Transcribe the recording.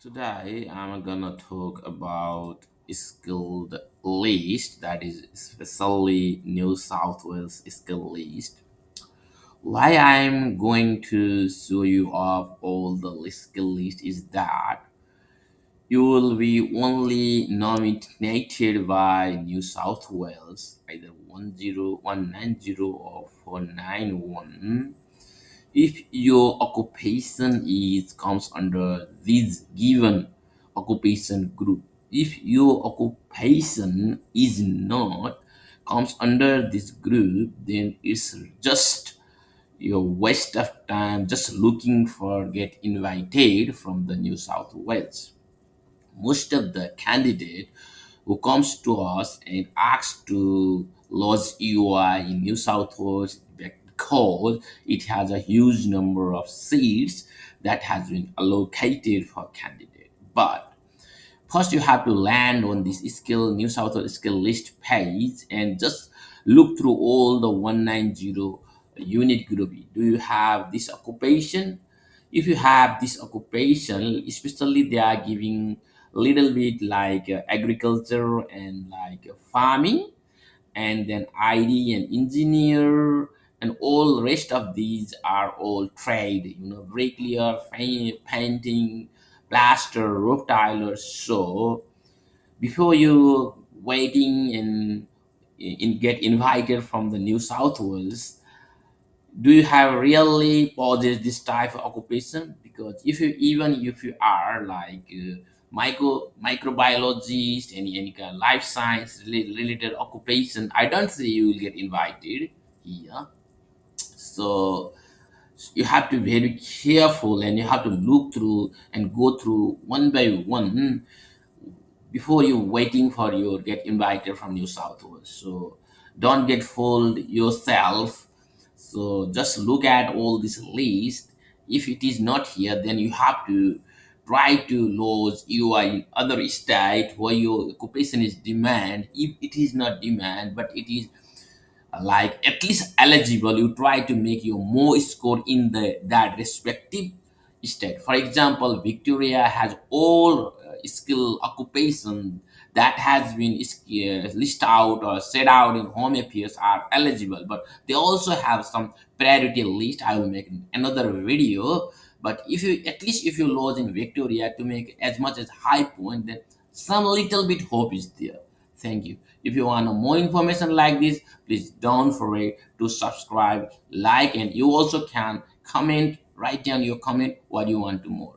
Today I'm gonna talk about skilled list, that is especially New South Wales skill list. Why I'm going to show you off all the skill list is that you will be only nominated by New South Wales, either 10190 or 491. If your occupation is comes under this given occupation group, if your occupation is not comes under this group, then it's just your waste of time just looking for get invited from the New South Wales. Most of the candidate who comes to us and asks to lodge UI in New South Wales because it has a huge number of seats that has been allocated for candidate. But first you have to land on this skill New South Wales skill list page and just look through all the 190 unit group. Do you have this occupation? If you have this occupation, especially they are giving a little bit like agriculture and like farming, and then ID and engineer, and all rest of these are all trade, bricklayer, painting, plaster, roof tiler. So before you waiting and get invited from the New South Wales, do you have really possess this type of occupation? Because if you, even if you are like microbiologist, any kind of life science related occupation, I don't say you will get invited here. So you have to be very careful, and you have to look through and go through one by one before you waiting for you get invited from New South Wales. So don't get fooled yourself. So just look at all this list. If it is not here, then you have to try to lodge UI in other state where your occupation is demand. If it is not demand, but it is like at least eligible, you try to make your more score in the that respective state. For example, Victoria has all skill occupation that has been listed out or set out in home affairs are eligible, but they also have some priority list. I will make another video. But if you, at least if you lodge in Victoria to make as much as high point, then some little bit hope is there. Thank you. If you want more information like this, please don't forget to subscribe, like, and you also can comment, write down your comment what you want to more.